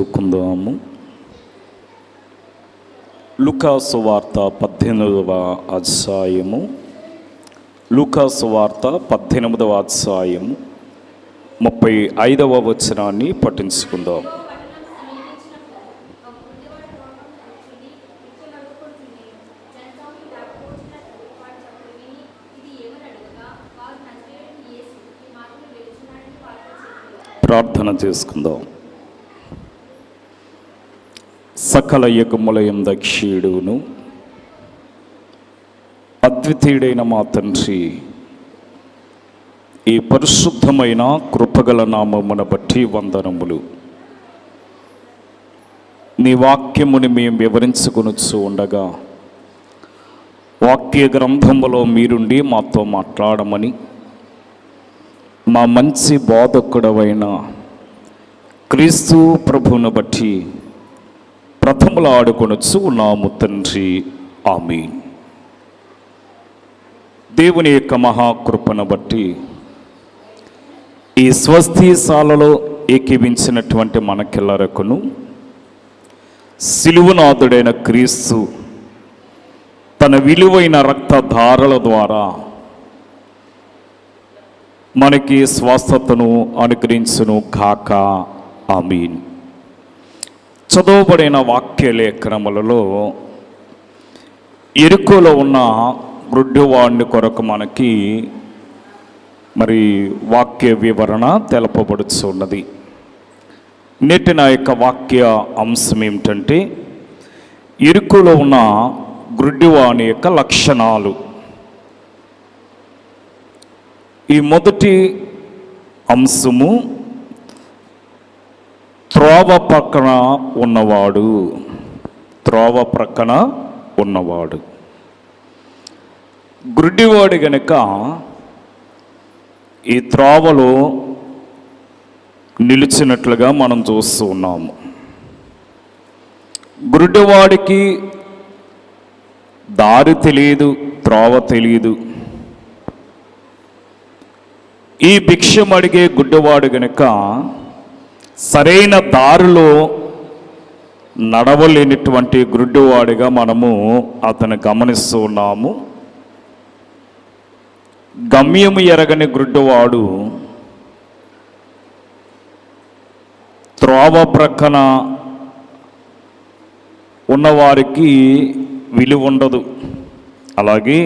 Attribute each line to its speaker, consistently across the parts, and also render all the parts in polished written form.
Speaker 1: చదువుకుందాము. లూకాసు వార్త 18వ అధ్యాయము. లూకాసు వార్త 18వ అధ్యాయము 35వ వచనాన్ని పఠించుకుందాం. ప్రార్థన చేసుకుందాం. సకల యుగములయం దక్షిణుడును అద్వితీయుడైన మా తండ్రి, ఈ పరిశుద్ధమైన కృపగల నామమును బట్టి వందనములు. నీ వాక్యముని మేము వివరించుకొనుచు ఉండగా వాక్య గ్రంథములో మీరుండి మాతో మాట్లాడమని మా మంచి బోధకుడవైన క్రీస్తు ప్రభువును బట్టి ప్రథములు ఆడుకొనొచ్చు ఉన్నాము తండ్రి. ఆమేన్. దేవుని యొక్క మహాకృపను బట్టి ఈ స్వస్థీశాలలో ఏకీవించినటువంటి మనకెల్లరకును సిలువనాథుడైన క్రీస్తు తన విలువైన రక్తధారల ద్వారా మనకి స్వస్థతను అనుగ్రహించును గాక. ఆమేన్. చదవబడిన వాక్య లేఖనములలో ఎరుకోలో ఉన్న గ్రుడ్డివాడిని కొరకు మనకి వాక్య వివరణ తెలపబడుచున్నది. నేటి నా యొక్క వాక్య అంశం ఏమిటంటే ఎరుకోలో ఉన్న గ్రుడ్డివాని యొక్క లక్షణాలు. ఈ మొదటి అంశము త్రోవ ప్రక్కన ఉన్నవాడు. త్రోవ ప్రక్కన ఉన్నవాడు గుడ్డివాడు గనుక ఈ త్రోవలో నిలిచినట్లుగా మనం చూస్తూ ఉన్నాము. గుడ్డివాడికి దారి తెలియదు, త్రోవ తెలియదు. ఈ భిక్షం అడిగే గుడ్డివాడు గనుక సరైన దారిలో నడవలేనటువంటి గుడ్డివాడిగా మనము అతను గమనిస్తూ ఉన్నాము. గమ్యము ఎరగని గుడ్డివాడు త్రోవ ప్రక్కన ఉన్నవారికి విలువ ఉండదు. అలాగే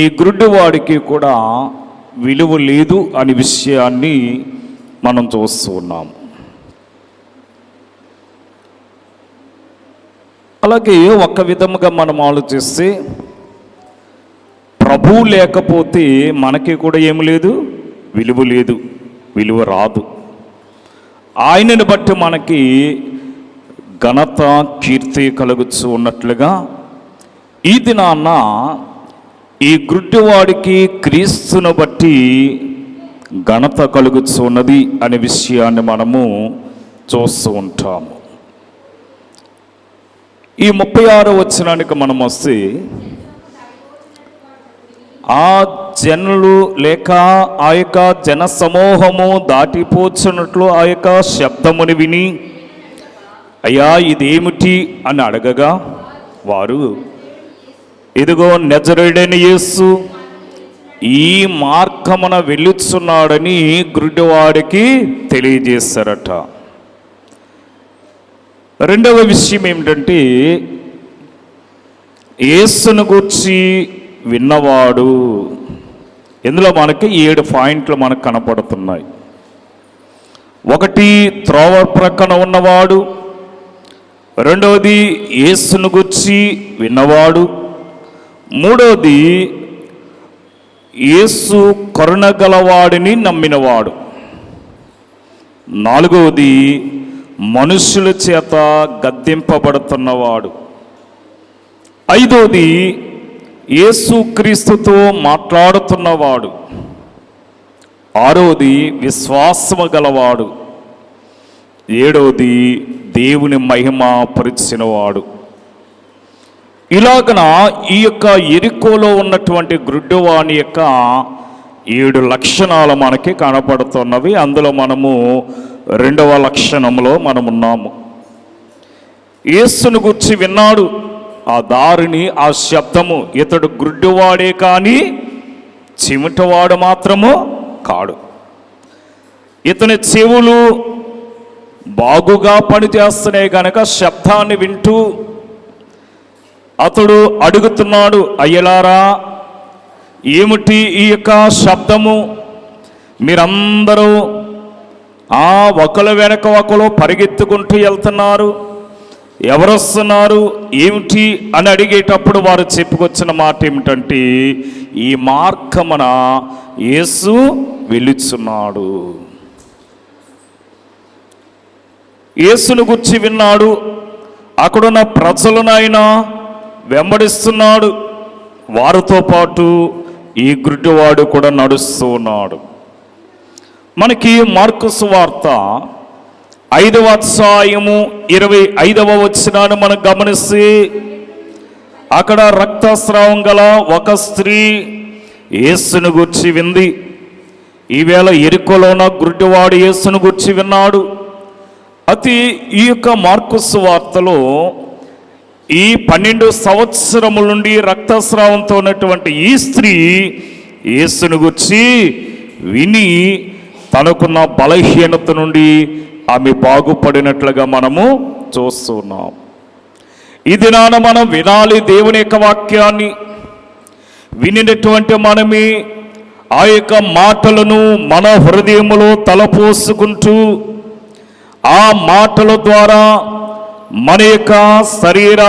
Speaker 1: ఈ గుడ్డివాడికి కూడా విలువ లేదు అనే విషయాన్ని మనం చూస్తూ ఉన్నాము. అలాగే ఒక విధముగా మనం ఆలోచిస్తే ప్రభువు లేకపోతే మనకి కూడా ఏమి లేదు, విలువ లేదు, విలువ రాదు. ఆయనను బట్టి మనకి ఘనత కీర్తి కలుగుతూ ఉన్నట్లుగా ఈ దినాన్న ఈ గుడ్డివాడికి క్రీస్తును బట్టి ఘనత కలుగుతున్నది అనే విషయాన్ని మనము చూస్తూ ఉంటాము. ఈ 36వ వచనానికి మనం వస్తే, ఆ జనులు లేక ఆ యొక్క జన సమూహము దాటిపోచున్నట్లు ఆ యొక్క శబ్దముని విని, అయ్యా ఇదేమిటి అని అడగగా, వారు ఇదిగో నజరేయుడైన యేసు ఈ మార్గమున వెళ్ళుచున్నాడని గుడ్డివాడికి తెలియజేశారట. రెండవ విషయం ఏమిటంటే యేసును గూర్చి విన్నవాడు. ఇందులో మనకి 7 పాయింట్లు మనకు కనపడుతున్నాయి. ఒకటి, త్రోవ ప్రక్కన ఉన్నవాడు. రెండవది, యేసును గూర్చి విన్నవాడు. మూడవది, యేసు కరుణగలవాడిని నమ్మినవాడు. నాలుగవది, మనుషుల చేత గద్దింపబడుతున్నవాడు. ఐదవది, యేసు క్రీస్తుతో మాట్లాడుతున్నవాడు. ఆరవది, విశ్వాసము గలవాడు. ఏడవది, దేవుని మహిమ పరిచినవాడు. ఇలాగన ఈ యొక్క ఎరికోలో ఉన్నటువంటి గుడ్డివాని యొక్క 7 లక్షణాలు మనకి కనపడుతున్నవి. అందులో మనము రెండవ లక్షణంలో మనమున్నాము. యేసును గురించి విన్నాడు, ఆ దారిని, ఆ శబ్దము. ఇతడు గుడ్డివాడే కానీ చెవిటవాడు మాత్రము కాడు. ఇతని చెవులు బాగుగా పనిచేస్తున్నాయి కనుక శబ్దాన్ని వింటూ అతడు అడుగుతున్నాడు, అయ్యలారా ఏమిటి ఈ యొక్క శబ్దము? మీరందరూ ఒకరు వెనక ఒకరు పరిగెత్తుకుంటూ వెళ్తున్నారు, ఎవరొస్తున్నారు ఏమిటి అని అడిగేటప్పుడు వారు చెప్పుకొచ్చిన మాట ఏమిటంటే, ఈ మార్గమున యేసు వెలుచున్నాడు. యేసును గురించి విన్నాడు, అక్కడున్న ప్రజలను ఆయన వెంబడిస్తున్నాడు, వారితో పాటు ఈ గుడ్డివాడు కూడా నడుస్తూ ఉన్నాడు. మనకి మార్కు సువార్త 5వ అధ్యాయము 25వ వచనాన్ని మనం గమనిస్తే, అక్కడ రక్తస్రావం గల ఒక స్త్రీ యేసును గూర్చి వింది. ఈవేళ ఎరికోలో ఉన్న గుడ్డివాడు యేసును గూర్చి విన్నాడు. ఈ యొక్క మార్కు సువార్తలో ఈ 12 సంవత్సరముల నుండి రక్తస్రావంతో ఉన్నటువంటి ఈ స్త్రీ యేసును గూర్చి విని తనకున్న బలహీనత నుండి ఆమె బాగుపడినట్లుగా మనము చూస్తున్నాం. ఈ దినాన మనం వినాలి దేవుని యొక్క వాక్యాన్ని. వినినటువంటి మనమే ఆ యొక్క మాటలను మన హృదయములో తలపోసుకుంటూ ఆ మాటల ద్వారా మన యొక్క శరీర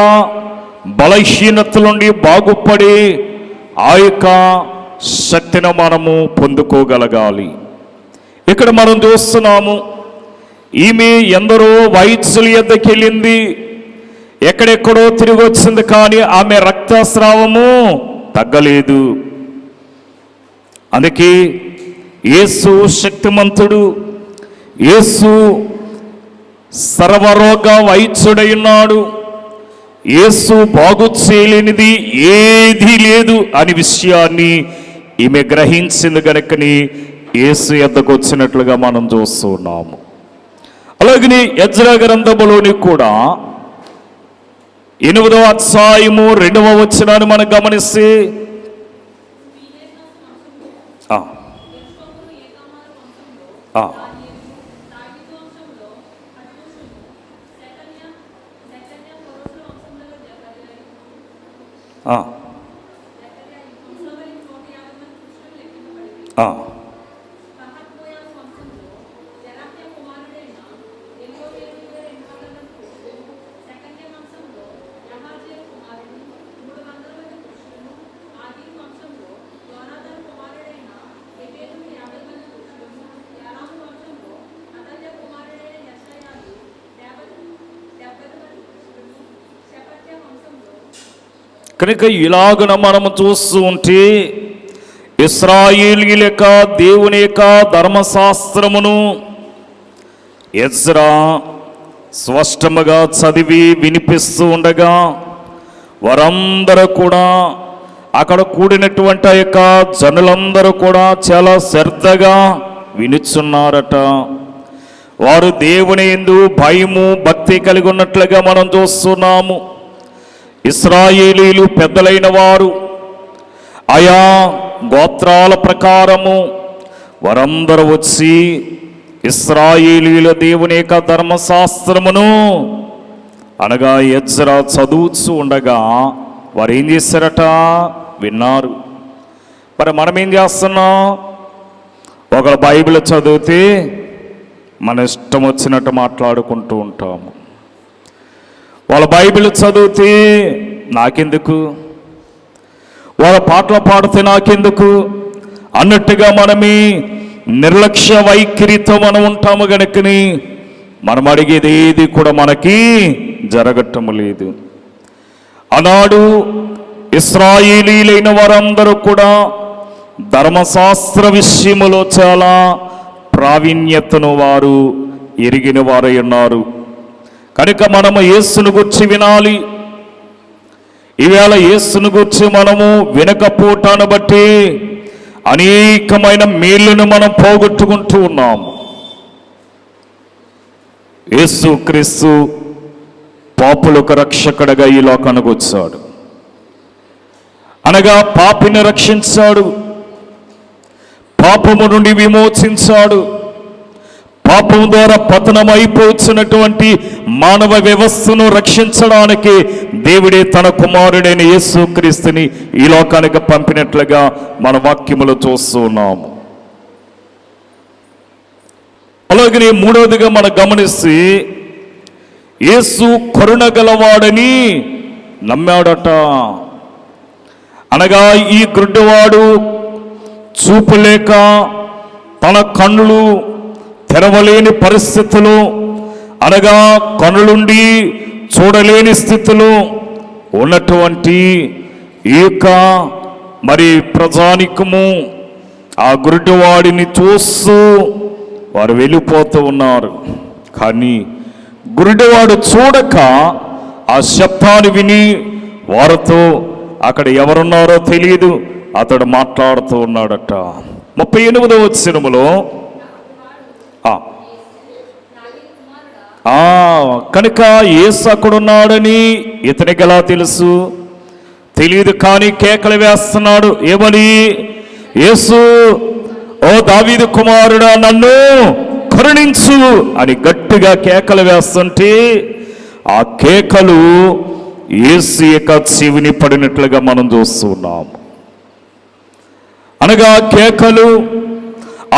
Speaker 1: బలహీనతల నుండి బాగుపడి ఆ యొక్క శక్తిని మనము పొందుకోగలగాలి. ఇక్కడ మనం చూస్తున్నాము, ఈమె ఎందరో వైద్యుల యొద్దకు వెళ్ళింది, ఎక్కడెక్కడో తిరిగి వచ్చింది, కానీ ఆమె రక్తస్రావము తగ్గలేదు. అందుకే యేసు శక్తిమంతుడు, యేసు సర్వరోగ వైద్యుడై ఉన్నాడు. యేసు బాగు చేయలేనిది ఏదీ లేదు అనే విషయాన్ని ఈమె గ్రహించింది గనుకని యేసు యొద్దకు వచ్చినట్లుగా మనం చూస్తున్నాము. అలాగని యెజ్రా గ్రంథములోని కూడా 8వ అధ్యాయము 2వ వచనాన్ని మనం గమనిస్తే, కనుక ఇలాగున మనము చూస్తూ ఉంటే ఇశ్రాయేలీయుల యొక్క దేవుని యొక్క ధర్మశాస్త్రమును యెజ్రా స్పష్టముగా చదివి వినిపిస్తూ ఉండగా వారందరూ కూడా, అక్కడ కూడినటువంటి ఆ యొక్క జనులందరూ కూడా చాలా శ్రద్ధగా వినుచున్నారట. వారు దేవుని యందు భయము భక్తి కలిగి ఉన్నట్లుగా మనం చూస్తున్నాము. ఇశ్రాయేలీయులు పెద్దలైన వారు ఆయా గోత్రాల ప్రకారము వారందరూ వచ్చి ఇశ్రాయేలీయుల దేవుని యొక్క ధర్మశాస్త్రమును అనగా యెజ్రా చదువుతూ ఉండగా వారు ఏం చేశారట? విన్నారు. మరి మనం ఏం చేస్తున్నాం? ఒకరు బైబిల్ చదివితే మన ఇష్టం వచ్చినట్టు మాట్లాడుకుంటూ ఉంటాము. వాళ్ళ బైబిల్ చదివితే నాకెందుకు, వాళ్ళ పాటలు పాడితే నాకెందుకు అన్నట్టుగా మనమే నిర్లక్ష్య వైఖరితో మనం ఉంటాము గనుకని మనం అడిగేది ఏది కూడా మనకి జరగటం లేదు. ఆనాడు ఇశ్రాయేలీయులైన వారందరూ కూడా ధర్మశాస్త్ర విషయములో చాలా ప్రావీణ్యతను వారు ఎరిగిన వారై ఉన్నారు. కనుక మనము యేసును గురించి వినాలి. ఈవేళ యేసును గురించి మనము వినకపోవటాన్ని బట్టి అనేకమైన మేలును మనం పోగొట్టుకుంటూ ఉన్నాము. యేసుక్రీస్తు పాపులకు రక్షకుడిగా ఈ లోకానికి వచ్చాడు. అనగా పాపిని రక్షించాడు, పాపము నుండి విమోచించాడు. పాపం ద్వారా పతనం అయిపోతున్నటువంటి మానవ వ్యవస్థను రక్షించడానికి దేవుడే తన కుమారుడైన యేసుక్రీస్తుని ఈ లోకానికి పంపినట్లుగా మన వాక్యములో చూస్తూ ఉన్నాము. అలాగే మూడవదిగా మనం గమనిస్తే యేసు కరుణ గలవాడని నమ్మాడట. అనగా ఈ గుడ్డివాడు చూపులేక తన కన్నులు తెరవలేని పరిస్థితులు, అనగా కన్నులుండి చూడలేని స్థితిలో ఉన్నటువంటి ఈ యొక్క మరి ప్రజానికము ఆ గుడ్డివాడిని చూస్తూ వారు వెళ్ళిపోతూ ఉన్నారు. కానీ గుడ్డివాడు చూడక ఆ శబ్దాన్ని విని వారితో అక్కడ ఎవరున్నారో తెలియదు, అతడు మాట్లాడుతూ ఉన్నాడట. 38వ వచనములో కనుక యేసు అక్కడున్నాడని ఇతనికి ఎలా తెలుసు? తెలియదు, కానీ కేకలు వేస్తున్నాడు. ఏమని? యేసు, ఓ దావీదు కుమారుడా, నన్ను కరుణించు అని గట్టిగా కేకలు వేస్తుంటే ఆ కేకలు యేసు యొక్క చెవిని పడినట్లుగా మనం చూస్తున్నాము. అనగా కేకలు,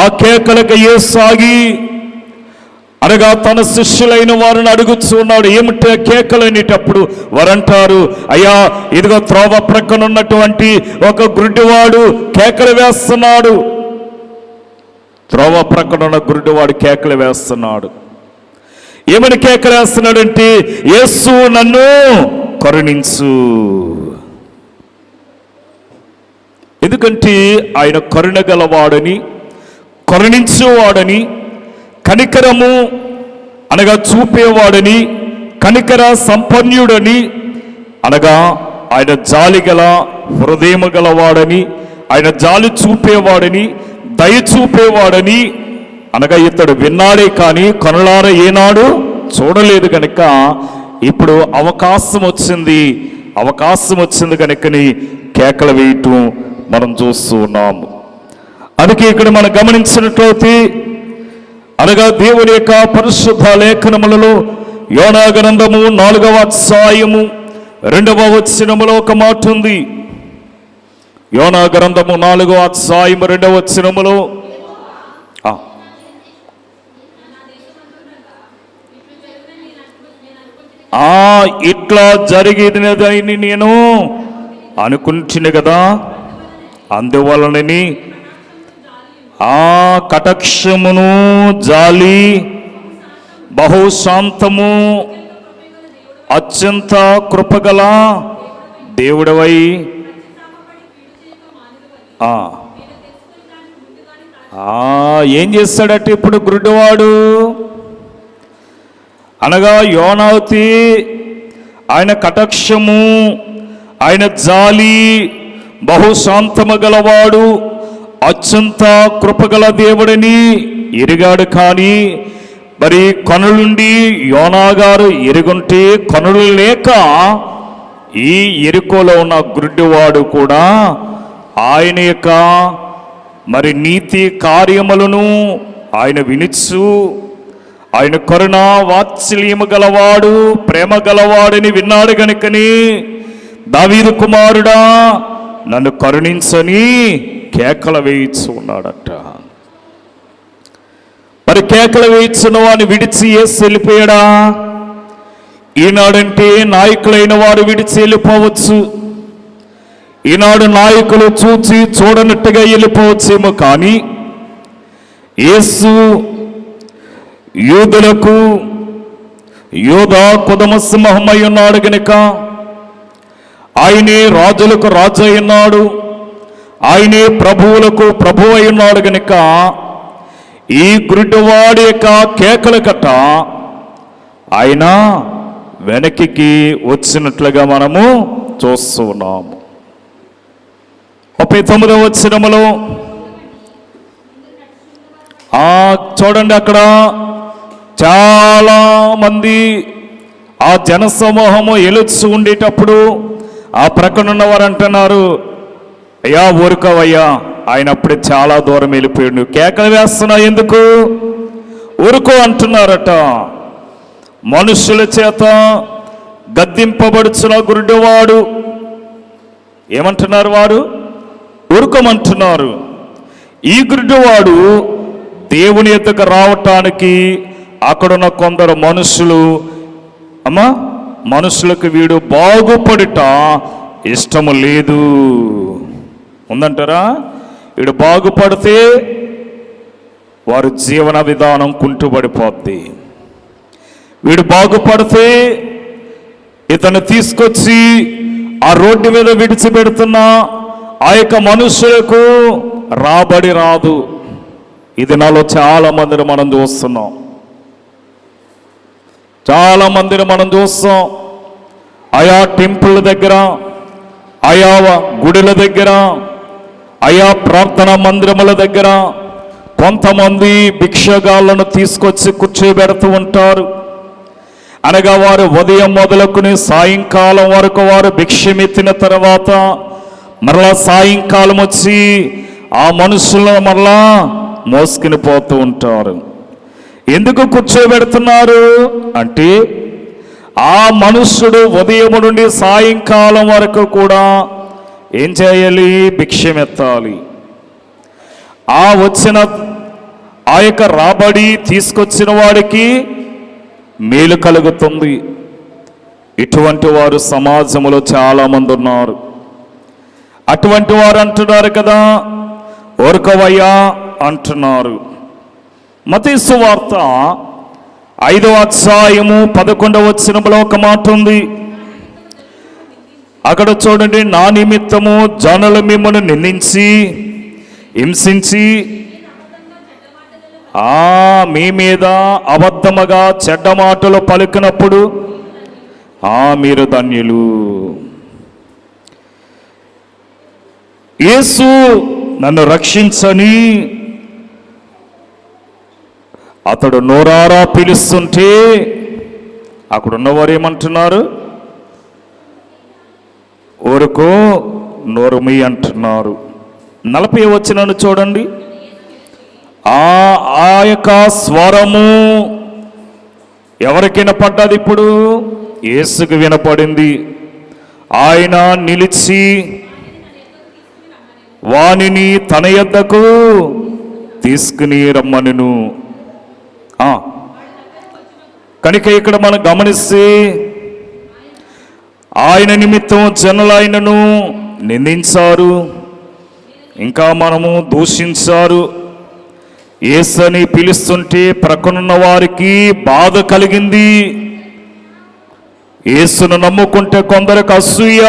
Speaker 1: ఆ కేకలకు యేసు ఆగి అనగా తన శిష్యులైన వారిని అడుగుతున్నాడు, ఏమిటో కేకలు అనేటప్పుడు వారంటారు, అయ్యా ఇదిగో త్రోవ ప్రక్కన ఉన్నటువంటి ఒక గుడ్డివాడు కేకలు వేస్తున్నాడు. త్రోవ ప్రక్కన ఉన్న గుడ్డివాడు కేకలు వేస్తున్నాడు. ఏమని కేకలు వేస్తున్నాడంటే, యేసు నన్ను కరుణించు. ఎందుకంటే ఆయన కరుణ గలవాడని, కరుణించేవాడని, కనికరము అనగా చూపేవాడని, కనికర సంపన్నుడని, అనగా ఆయన జాలి గల హృదయము గలవాడని, ఆయన జాలి చూపేవాడని, దయ చూపేవాడని, అనగా ఇతడు విన్నాడే కానీ కనులార ఏనాడు చూడలేదు కనుక ఇప్పుడు అవకాశం వచ్చింది కనుకని కేకలు వేయటం మనం చూస్తూ ఉన్నాము. అందుకే ఇక్కడ మనం గమనించినట్లయితే అనగా దేవుని యొక్క పరిశుద్ధ లేఖనములలో యోనా గ్రంథము 4వ అధ్యాయము 2వ వచనములో ఒక మాట ఉంది. యోనా గ్రంథము 4వ అధ్యాయము 2వ వచనములో ఇట్లా జరిగినదని నేను అనుకుంటున్నా కదా, అందువలనని కటాక్షమును జాలి బహుశాంతము అత్యంత కృపగల దేవుడవై ఏం చేస్తాడట ఇప్పుడు గుడ్డివాడు? అనగా యోనావతి ఆయన కటాక్షము, ఆయన జాలి బహుశాంతము గలవాడు, అత్యంత కృపగల దేవుడని ఎరిగాడు. కానీ మరి కనులుండి యోనా గారు ఎరుగుంటే కనులు లేక ఈ ఎరుకోలో ఉన్న గుడ్డివాడు కూడా ఆయన యొక్క మరి నీతి కార్యములను ఆయన వినిచ్చు, ఆయన కరుణ వాత్సల్యము గలవాడు, ప్రేమ గలవాడని విన్నాడు గనుకని, దావీదు కుమారుడా నన్ను కరుణించని కేకలు వేయిచ్చు ఉన్నాడట. మరి కేకలు వేయించిన వాడిని విడిచి యేసు వెళ్ళిపోయాడా? ఈనాడంటే నాయకులైన వారు విడిచి వెళ్ళిపోవచ్చు. ఈనాడు నాయకులు చూచి చూడనట్టుగా వెళ్ళిపోవచ్చేమో, కానీ యేసు యూదులకు యోధా కుదమ సింహమై ఉన్నాడు గనుక, ఆయనే రాజులకు రాజు అయి ఉన్నాడు, ఆయనే ప్రభువులకు ప్రభు అయి ఉన్నాడు గనుక ఈ గుడ్డివాడి యొక్క కేకల కట్ట ఆయన వెనక్కి వచ్చినట్లుగా మనము చూస్తూ ఉన్నాము. 39వ వచనములో చూడండి, అక్కడ చాలా మంది ఆ జనసమూహము ఎలుచు ఉండేటప్పుడు ఆ ప్రక్కన ఉన్నవారు అంటున్నారు, అయ్యా ఊరుకోవయ్యా, ఆయన అప్పుడే చాలా దూరం వెళ్ళిపోయాడు, కేకలు వేస్తున్నా ఎందుకు, ఊరుకో అంటున్నారట. మనుషుల చేత గద్దింపబడుచున్న గురుడివాడు ఏమంటున్నారు, వారు ఊరుకోమంటున్నారు. ఈ గురుడివాడు దేవుని ఎద్దకు రావటానికి అక్కడున్న కొందరు మనుషులకు వీడు బాగుపడుట ఇష్టము లేదు. ఉందంటారా? వీడు బాగుపడితే వారి జీవన విధానం కుంటుపడిపోద్ది. వీడు బాగుపడితే ఇతను తీసుకొచ్చి ఆ రోడ్డు మీద విడిచిపెడుతున్న ఆ యొక్క మనుషులకు రాబడి రాదు. ఇది నాలో చాలా మందిని మనం చూస్తున్నాం. చాలా మందిని మనం చూస్తాం. ఆయా టెంపుల్ దగ్గర, ఆయా గుడుల దగ్గర, ఆయా ప్రార్థనా మందిరముల దగ్గర కొంతమంది భిక్షగాళ్ళను తీసుకొచ్చి కూర్చోబెడుతూ ఉంటారు. అనగా వారు ఉదయం మొదలుకుని సాయంకాలం వరకు వారు భిక్షమెత్తిన తర్వాత మరలా సాయంకాలం వచ్చి ఆ మనుషులను మరలా మోసుకుని పోతూ ఉంటారు. ఎందుకు కూర్చోబెడుతున్నారు అంటే, ఆ మనుష్యుడు ఉదయం నుండి సాయంకాలం వరకు కూడా ఏం చేయాలి? భిక్షమెత్తాలి. ఆ వచ్చిన ఆ యొక్క రాబడి తీసుకొచ్చిన వాడికి మేలు కలుగుతుంది. ఇటువంటి వారు సమాజంలో చాలామంది ఉన్నారు. అటువంటి వారు అంటున్నారు కదా, ఊరుకోవయ్యా అంటున్నారు. మత్తయి సువార్త 5వ అధ్యాయము 11వ వచనంలో ఒక మాట ఉంది. అక్కడ చూడండి, నా నిమిత్తము జనులు మిమ్మల్ని నిందించి హింసించి మీ మీద అబద్ధముగా చెడ్డ మాటలు పలికినప్పుడు మీరు ధన్యులు. యేసు నన్ను రక్షించని అతడు నోరారా పిలుస్తుంటే అక్కడున్నవారు ఏమంటున్నారు? ఊరుకో, నోరుమి అంటున్నారు. 40వ వచనాన్ని చూడండి. ఆ యొక్క స్వరము ఎవరికి వినపడ్డది? ఇప్పుడు యేసుకు వినపడింది. ఆయన నిలిచి వానిని తన యొద్దకు తీసుకుని రమ్మనును. కనుక ఇక్కడ మనం గమనిస్తే ఆయన నిమిత్తం జనులు ఆయనను నిందించారు, ఇంకా మనము దూషించారు. యేసుని పిలుస్తుంటే ప్రక్కనున్న వారికి బాధ కలిగింది. యేసును నమ్ముకుంటే కొందరికి అసూయ.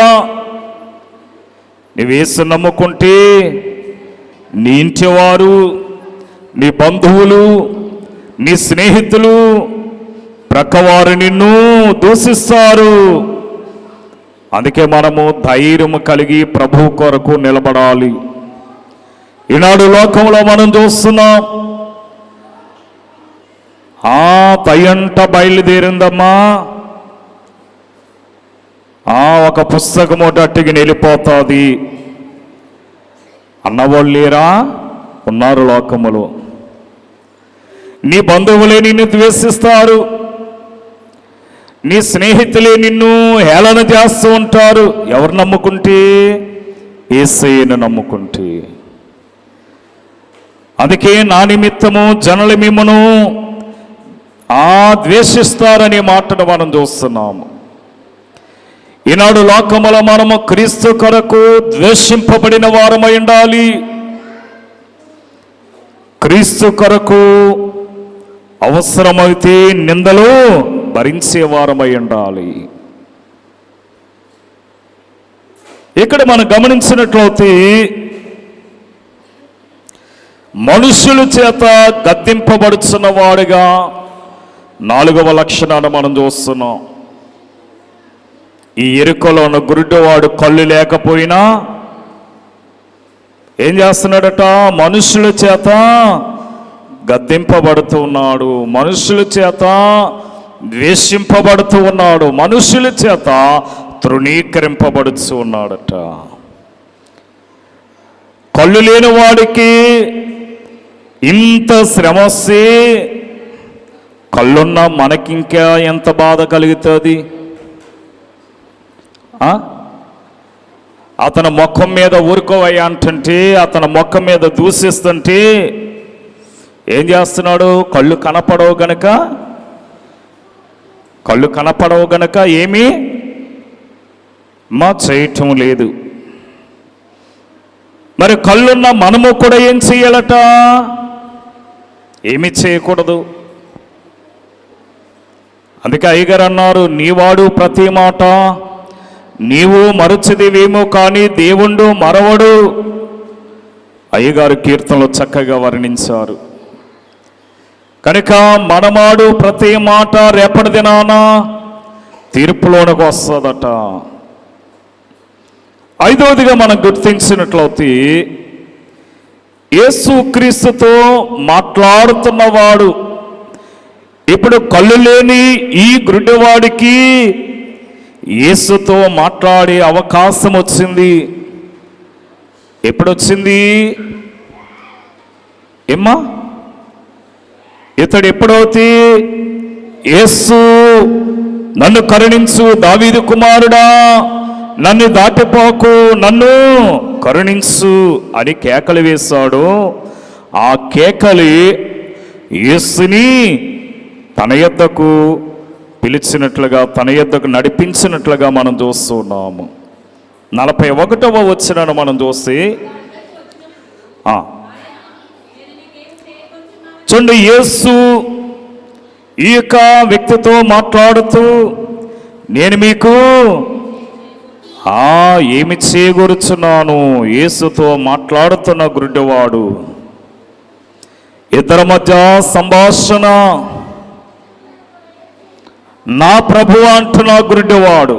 Speaker 1: నువ్వు యేసును నమ్ముకుంటే నీ ఇంటివారు, నీ బంధువులు, నీ స్నేహితులు, ప్రక్కవారు నిన్ను దూషిస్తారు. అందుకే మనము ధైర్యం కలిగి ప్రభు కొరకు నిలబడాలి. ఈనాడు లోకంలో మనం చూస్తున్నాం, తయంట బయలుదేరిందమ్మా, ఒక పుస్తకం అట్టుకి వెళ్ళిపోతుంది అన్నవాళ్ళు లేరా? ఉన్నారు లోకములో. నీ బంధువులే నిన్ను ద్వేషిస్తారు, నీ స్నేహితులే నిన్ను హేళన చేస్తూ ఉంటారు. ఎవరు నమ్ముకుంటే? యేసయ్యను నమ్ముకుంటే. అందుకే నా నిమిత్తము జనులు మిమ్మను ద్వేషిస్తారనే మాటను మనం చూస్తున్నాము. ఈనాడు లోకములో మనము క్రీస్తు కొరకు ద్వేషింపబడిన వారమై ఉండాలి. క్రీస్తు కొరకు అవసరమైతే నిందలు భరించే వారమై ఉండాలి. ఇక్కడ మనం గమనించినట్లయితే మనుషుల చేత గద్దింపబడుచున్న వాడుగా 4వ లక్షణాన్ని మనం చూస్తున్నాం. ఈ ఎరుకలో ఉన్న గురుడివాడు కళ్ళు లేకపోయినా ఏం చేస్తున్నాడట? మనుషుల చేత గద్దింపబడుతూ ఉన్నాడు, మనుషుల చేత ద్వేషింపబడుతూ ఉన్నాడు, మనుషుల చేత తృణీకరింపబడుతూ ఉన్నాడట. కళ్ళు లేని వాడికి ఇంత శ్రమ వస్తే కళ్ళున్న మనకింకా ఎంత బాధ కలుగుతుంది? అతని ముఖం మీద ఊరుకోవయ్యా అంటుంటే, అతని ముఖం మీద దూషిస్తుంటే ఏం చేస్తున్నాడు? కళ్ళు కనపడవు గనక ఏమీ చేయటం లేదు. మరి కళ్ళున్న మనము కూడా ఏం చెయ్యాలట? ఏమీ చేయకూడదు. అందుకే అయ్యగారు అన్నారు, నీవాడు ప్రతి మాట నీవు మరచిదివేమో కానీ దేవుండు మరవడు. అయ్యగారు కీర్తనలో చక్కగా వర్ణించారు. కనుక మనమాడు ప్రతి మాట రేపటి దినాన తీర్పులోనికి వస్తుందట. ఐదవదిగా మనం గుర్తించినట్లయితే, యేసుక్రీస్తుతో మాట్లాడుతున్నవాడు ఇప్పుడు కళ్ళు లేని ఈ గుడ్డివాడికి యేసుతో మాట్లాడే అవకాశం వచ్చింది. ఎప్పుడొచ్చింది? ఏమ్మా, ఇతడు ఎప్పుడవుతే యేసు నన్ను కరుణించు దావీదు కుమారుడా, నన్ను దాటిపోకు, నన్ను కరుణించు అని కేకలు వేశాడు. ఆ కేకలి యేసుని తన యొద్దకు పిలిచినట్లుగా, తన యొద్దకు నడిపించినట్లుగా మనం చూస్తూ ఉన్నాము. 41వ వచనాన్ని మనం చూస్తే చూడండి, యేసు ఈ యొక్క వ్యక్తితో మాట్లాడుతూ, నేను మీకు ఏమి చేయగూరుచున్నాను. యేసుతో మాట్లాడుతున్న గుడ్డివాడు, ఇద్దరి మధ్య సంభాషణ. నా ప్రభువు అంటున్న గుడ్డివాడు,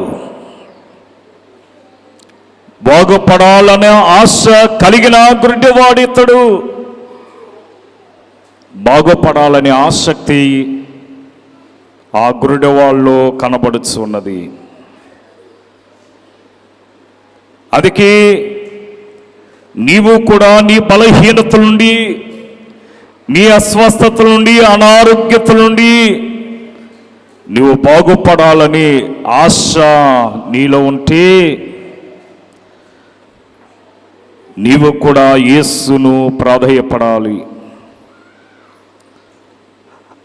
Speaker 1: బాగుపడాలనే ఆశ కలిగిన గుడ్డివాడు ఇతడు. బాగుపడాలనే ఆసక్తి ఆ గుడ్డివాళ్ళలో కనబడుచున్నది. అందుకే నీవు కూడా నీ బలహీనతల నుండి, నీ అస్వస్థతల నుండి, అనారోగ్యతల నుండి నీవు బాగుపడాలని ఆశ నీలో ఉంటే నీవు కూడా యేసును ప్రాధేయపడాలి.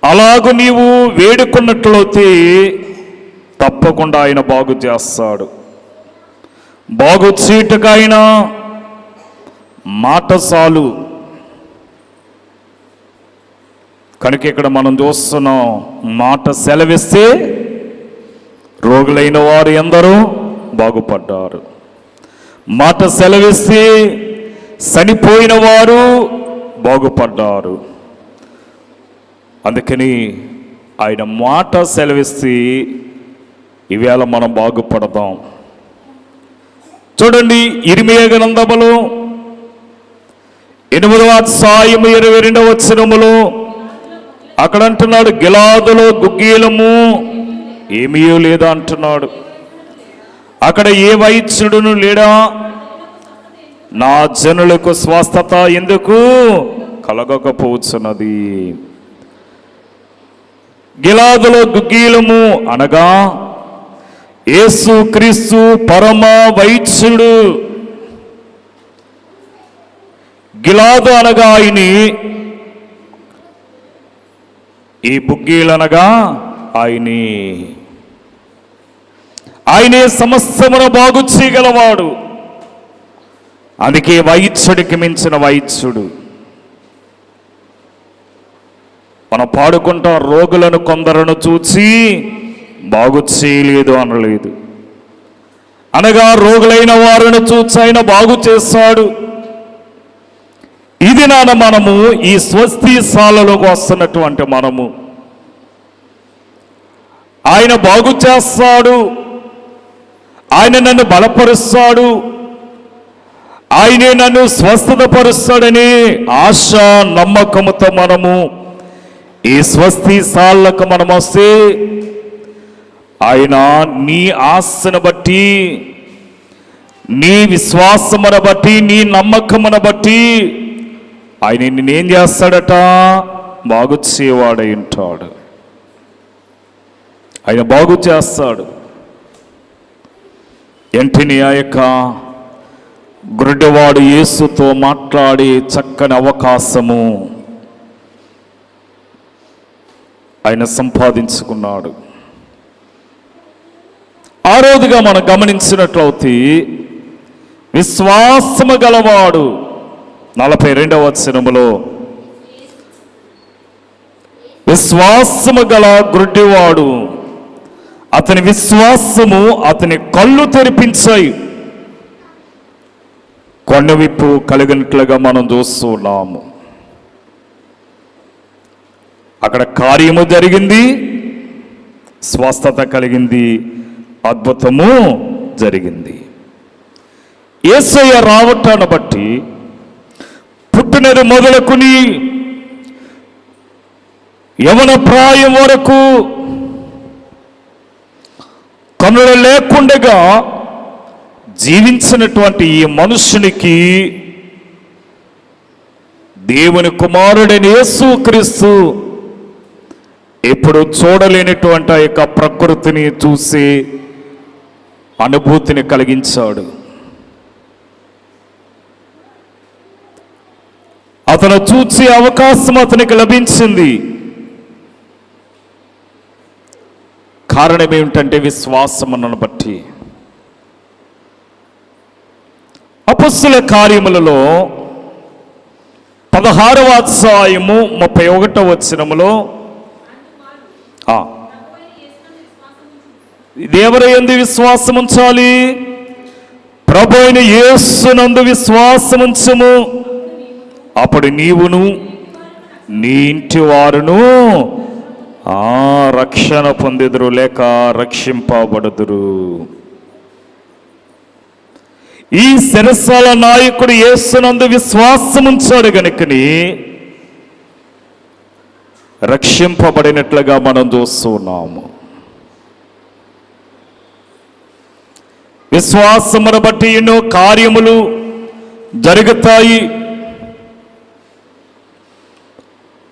Speaker 1: అలాగూ నీవు వేడుకున్నట్లయితే తప్పకుండా ఆయన బాగు చేస్తాడు. బాగు చీటకైనా మాట చాలు. కనుక ఇక్కడ మనం చూస్తున్నాం, మాట సెలవిస్తే రోగులైన వారు ఎందరో బాగుపడ్డారు. మాట సెలవిస్తే చనిపోయిన వారు బాగుపడ్డారు. అందుకని ఆయన మాట సెలవిస్తే ఈవేళ మనం బాగుపడదాం. చూడండి, ఇర్మియా గ్రంథములో 8వ అధ్యాయం 22వ వచనములో అక్కడ అంటున్నాడు, గిలాదులో గుగ్గీలము ఏమీ లేదా అంటున్నాడు. అక్కడ ఏ వైద్యుడును లేడా? నా జనులకు స్వస్థత ఎందుకు కలగకపోవచ్చున్నది. గిలాదులో గుగ్గీలము అనగా యేసు క్రీస్తు పరమ వైద్యుడు. గిలాదు అనగా ఆయన్ని, ఈ బుగ్గీలనగా ఆయనే సమస్తమును బాగు చేయగలవాడు. అందుకే వైద్యుడికి మించిన వైద్యుడు. మనం పాడుకుంటాం, రోగులను కొందరును చూచి బాగు చేయలేదు అనలేదు. అనగా రోగులైన వారిని చూచి ఆయన బాగు చేస్తాడు. ఇది నాన్న మనము ఈ స్వస్తిశాలలోకి వస్తున్నటువంటి మనము, ఆయన బాగు చేస్తాడు, ఆయన నన్ను బలపరుస్తాడు, ఆయనే నన్ను స్వస్థతపరుస్తాడని ఆశ నమ్మకముతో మనము ఈ స్వస్తి సాళ్ళకు మనం వస్తే ఆయన నీ ఆశను బట్టి, నీ విశ్వాసమును బట్టి, నీ నమ్మకమును బట్టి ఆయన నిన్నేం చేస్తాడట? బాగు చేయవాడై ఉంటాడు. ఆయన బాగు చేస్తాడు. వెంటనే ఆ యొక్క గుడ్డివాడు యేసుతో మాట్లాడే చక్కని అవకాశము ఆయన సంపాదించుకున్నాడు. ఆరోదుగా మనం గమనించినట్లయితే విశ్వాసము గలవాడు 42వ వచనములో విశ్వాసము గల గుడ్డివాడు, అతని విశ్వాసము అతని కళ్ళు తెరిపించాయి, కొండవిప్పు కలిగినట్లుగా మనం చూస్తూ ఉన్నాము. అక్కడ కార్యము జరిగింది, స్వస్థత కలిగింది, అద్భుతము జరిగింది. యేసయ్య రావటాన్ని బట్టి పుట్టినది మొదలుకొని యవన ప్రాయం వరకు కన్నులు లేకుండగా జీవించినటువంటి ఈ మనుషునికి దేవుని కుమారుడైన యేసుక్రీస్తు ఎప్పుడు చూడలేనటువంటి ఆ యొక్క ప్రకృతిని చూసి అనుభూతిని కలిగించాడు. అతను చూసే అవకాశం అతనికి లభించింది. కారణం ఏమిటంటే విశ్వాసమును బట్టి. అపొస్తలుల కార్యములలో 16వ అధ్యాయము 31వ వచనములో దేవుని యందు విశ్వాసం ఉంచాలి, ప్రభు అయిన యేసునందు విశ్వాసం ఉంచుము, అప్పుడు నీవును నీ ఇంటి వారును రక్షణ పొందెదరు, లేక రక్షింపబడుదురు. ఈ శిరస్సాల నాయకుడు యేసునందు విశ్వాసం ఉంచాడు గనుకని రక్షింపబడినట్లుగా మనం చూస్తూ ఉన్నాము. విశ్వాసమును బట్టి ఎన్నో కార్యములు జరుగుతాయి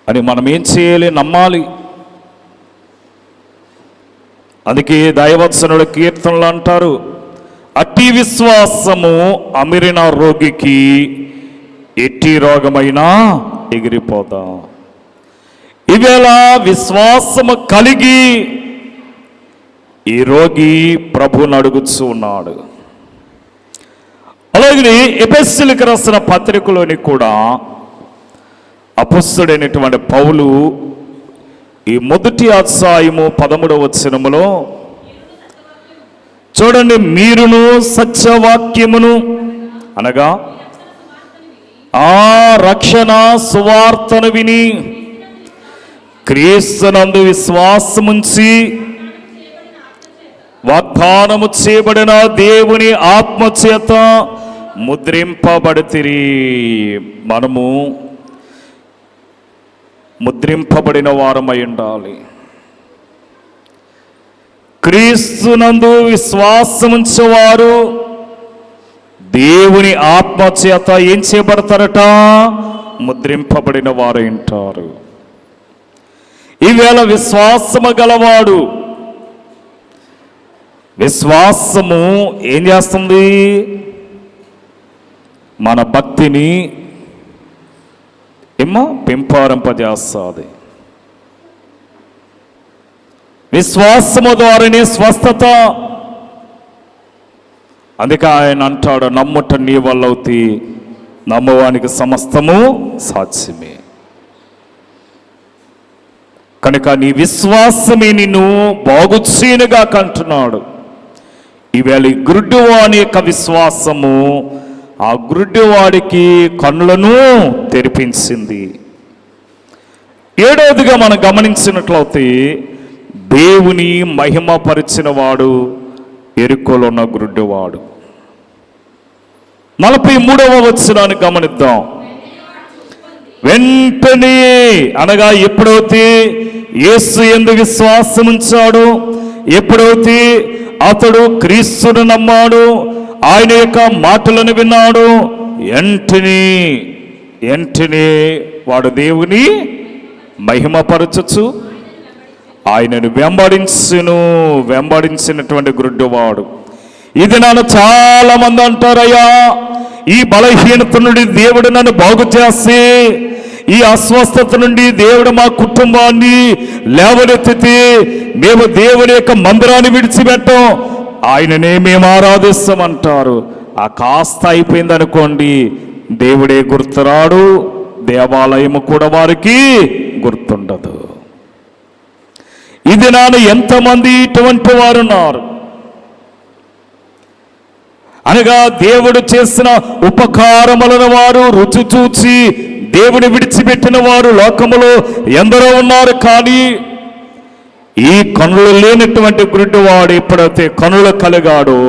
Speaker 1: అని మనం ఏం చేయాలి? నమ్మాలి. అందుకే దైవవచనుడు కీర్తనలు అంటారు, అట్టి విశ్వాసము అమిరిన రోగికి ఎట్టి రోగమైనా ఎగిరిపోదా. ఈవేళ విశ్వాసము కలిగి ఈ రోగి ప్రభువుని అడుగుతూ ఉన్నాడు. అలాగే ఎఫెసీయులకు రాసిన పత్రికలోని కూడా అపొస్తలుడైనటువంటి పౌలు ఈ మొదటి అధ్యాయము 13వ వచనములో చూడండి, మీరును సత్యవాక్యమును అనగా ఆ రక్షణ సువార్తను విని క్రీస్తునందు విశ్వాసముంచి వాగ్దానము చేయబడిన దేవుని ఆత్మచేత ముద్రింపబడితిరి. మనము ముద్రింపబడిన వారమై ఉండాలి. క్రీస్తునందు విశ్వాసముంచేవారు దేవుని ఆత్మచేత ఏం చేయబడతారట? ముద్రింపబడిన వారు ఉంటారు. ఈవేళ విశ్వాసము గలవాడు, విశ్వాసము ఏం చేస్తుంది? మన భక్తిని పెంపొందింపజేస్తుంది. విశ్వాసము ద్వారానే స్వస్థత. అందుకే ఆయన అంటాడు, నమ్ముట నీ వల్ల అవుతి, నమ్మవానికి సమస్తము సాధ్యమే. కనుక నీ విశ్వాసమే నిన్ను బాగు చేయనుగా కంటున్నాడు. ఈవేళ ఈ గుడ్డివాని యొక్క విశ్వాసము ఆ గుడ్డివాడికి కన్నులను తెరిపించింది. ఏడవదిగా మనం గమనించినట్లయితే దేవుని మహిమపరిచిన వాడు ఎరుకోలో ఉన్న గుడ్డివాడు. 43వ వచనాన్ని గమనిద్దాం. వెంటనే అనగా ఎప్పుడైతే యేసు యందు విశ్వాసం ఉంచాడో, ఎప్పుడైతే అతడు క్రీస్తును నమ్మాడు, ఆయన యొక్క మాటలను విన్నాడు, వెంటనే వాడు దేవుని మహిమపరచచ్చు ఆయనను వెంబడించినటువంటి గుడ్డివాడు. ఇది నన్ను చాలా మంది అంటారయ్యా, ఈ బలహీనత నుండి దేవుడు నన్ను బాగు చేస్తే, ఈ అస్వస్థత నుండి దేవుడు మా కుటుంబాన్ని లేవనెత్తితే మేము దేవుని యొక్క మందిరాన్ని విడిచిపెట్టాం, ఆయననే మేము ఆరాధిస్తామంటారు. ఆ కాస్త అయిపోయింది అనుకోండి, దేవుడే గుర్తురాడు, దేవాలయము కూడా వారికి గుర్తుండదు. ఇది నాన్న ఎంతమంది ఇటువంటి వారు ఉన్నారు అనగా దేవుడు చేసిన ఉపకారములను వారు రుచి చూచి దేవుని విడిచిపెట్టిన వారు లోకములో ఎందరో ఉన్నారు. కానీ ఈ కనులు లేనటువంటి గుడ్డివాడు ఎప్పుడైతే కనులు కలిగాడో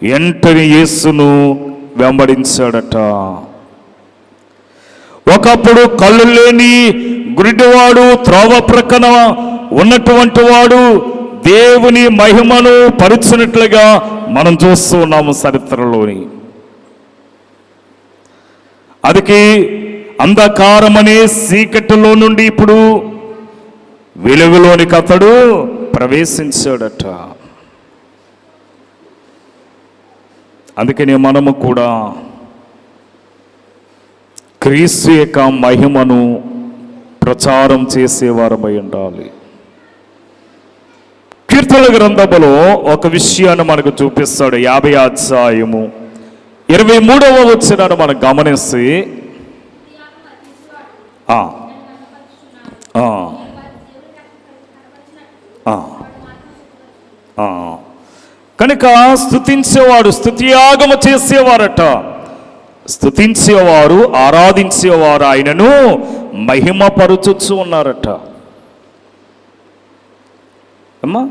Speaker 1: వెంటనే యేసును వెంబడించాడట. ఒకప్పుడు కళ్ళు లేని గుడ్డివాడు త్రోవ ప్రక్కన ఉన్నటువంటి వాడు దేవుని మహిమను పరుచినట్లుగా మనం చూస్తూ ఉన్నాము చరిత్రలోని. అందుకే అంధకారమనే చీకటిలో నుండి ఇప్పుడు వెలుగులోనికి అతడు ప్రవేశించాడట. అందుకనే మనము కూడా క్రీస్తు యొక్క మహిమను ప్రచారం చేసేవారమై ఉండాలి. కీర్తన గ్రంథములో ఒక విషయాన్ని మనకు చూపిస్తాడు. 50వ అధ్యాయము 23వ వచనాన్ని మనం గమనిస్తే, కనుక స్తుతించేవాడు స్తుతియాగము చేసేవారట. స్తుతించేవారు ఆరాధించేవారు ఆయనను మహిమపరుచుచు ఉన్నారట. అమ్మా,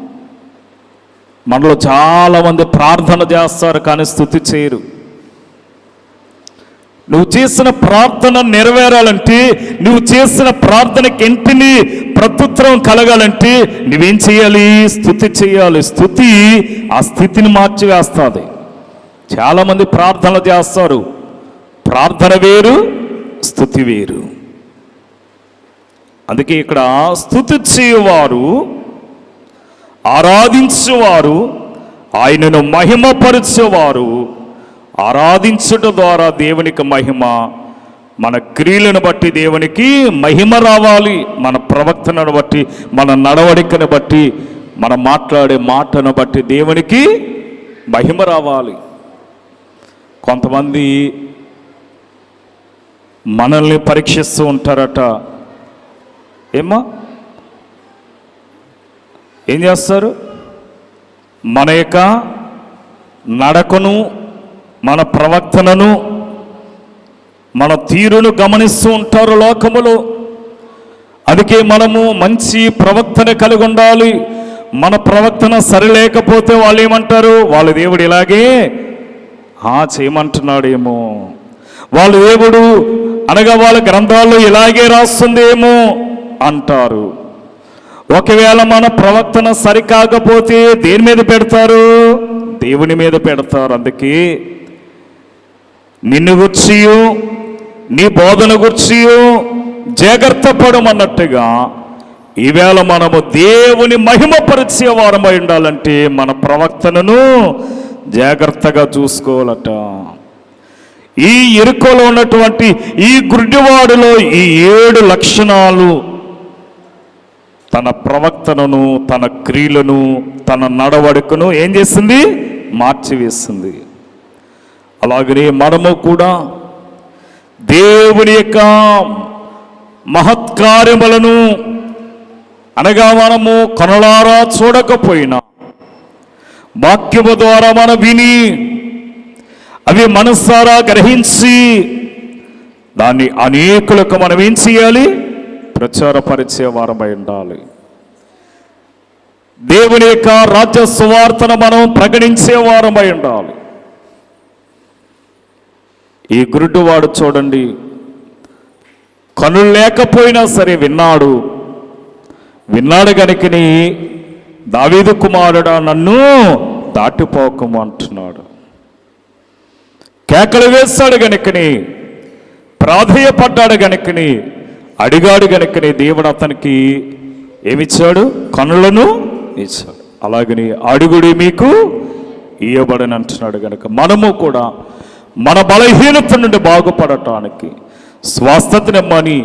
Speaker 1: మనలో చాలామంది ప్రార్థన చేస్తారు కానీ స్తుతి చేయరు. నువ్వు చేసిన ప్రార్థన నెరవేరాలంటే, నువ్వు చేసిన ప్రార్థనకి ఎంటిని ప్రత్యుత్తరం కలగాలంటే నువ్వేం చేయాలి? స్తుతి చేయాలి. స్తుతి ఆ స్థితిని మార్చివేస్తుంది. చాలామంది ప్రార్థనలు చేస్తారు, ప్రార్థన వేరు స్తుతి వేరు. అందుకే ఇక్కడ స్తుతి చేయవారు ఆరాధించేవారు ఆయనను మహిమపరిచేవారు, ఆరాధించుట ద్వారా దేవునికి మహిమ, మన క్రియలను బట్టి దేవునికి మహిమ రావాలి. మన ప్రవర్తనను బట్టి, మన నడవడికను బట్టి, మనం మాట్లాడే మాటను బట్టి దేవునికి మహిమ రావాలి. కొంతమంది మనల్ని పరీక్షిస్తూ ఉంటారట. ఏం చేస్తారు? మన యొక్క నడకను, మన ప్రవర్తనను, మన తీరును గమనిస్తూ ఉంటారు లోకములో. అందుకే మనము మంచి ప్రవర్తన కలిగి ఉండాలి. మన ప్రవర్తన సరిలేకపోతే వాళ్ళు ఏమంటారు? వాళ్ళ దేవుడు ఇలాగే చేయమంటున్నాడేమో, వాళ్ళ దేవుడు అనగా వాళ్ళ గ్రంథాల్లో ఇలాగే రాస్తుందేమో అంటారు. ఒకవేళ మన ప్రవర్తన సరికాకపోతే దేని మీద పెడతారు? దేవుని మీద పెడతారు. అందుకే నిన్ను గుర్చియు నీ బోధన గుర్చియు జాగ్రత్త పడమన్నట్టుగా ఈవేళ మనము దేవుని మహిమపరిచే వారమై ఉండాలంటే మన ప్రవర్తనను జాగ్రత్తగా చూసుకోవాలట. ఈ ఎరుకలో ఉన్నటువంటి ఈ గుడ్డివాడులో ఈ 7 లక్షణాలు తన ప్రవర్తనను, తన క్రియలను, తన నడవడికను ఏం చేసింది? మార్చివేసింది. అలాగనే మనము కూడా దేవుని యొక్క మహత్కార్యములను అనగా మనము కనులారా చూడకపోయినా వాక్యము ద్వారా మనం విని అవి మనసారా గ్రహించి దాన్ని అనేకులకు మనం ఏం చేయాలి? ప్రచారపరిచే వారమై ఉండాలి. దేవుని యొక్క రాజ్య సువార్తను మనం ప్రకటించే వారమై ఉండాలి. ఈ గురుడువాడు చూడండి, కనులు లేకపోయినా సరే విన్నాడు గనుకని దావీదు కుమారుడా నన్ను దాటిపోకము అంటున్నాడు. కేకలు వేస్తాడు గనుకని, ప్రాధేయపడ్డాడు గనుకని, అడిగాడు గనుకని దేవుడు అతనికి ఏమిచ్చాడు? కనులను ఇచ్చాడు. అలాగని అడుగుడి మీకు ఇయ్యబడని అంటున్నాడు గనుక మనము కూడా మన బలహీనత నుండి బాగుపడటానికి స్వస్థతనిమ్మని,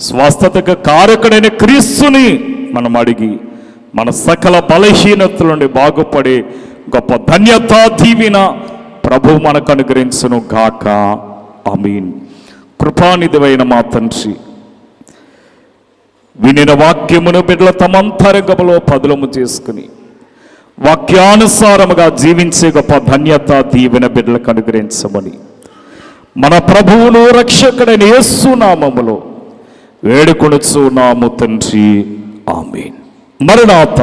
Speaker 1: స్వస్థతకు కారకుడైన క్రీస్తుని మనం అడిగి మన సకల బలహీనతల నుండి బాగుపడే గొప్ప ధన్యత దీవెన ప్రభు మనకు అనుగ్రహించును గాక. ఆమీన్. కృపానిధివైన మా తండ్రి, వినిన వాక్యమును బిడ్డల తమంతరంగములో పదులము చేసుకుని వాక్యానుసారముగా జీవించే గొప్ప ధన్యత దీవెన బిడ్డలకు అనుగ్రహించమని మన ప్రభువును రక్షకుడైన యేసు నామములో వేడుకొనుచున్నాము తండ్రి. ఆమేన్. మరణాత.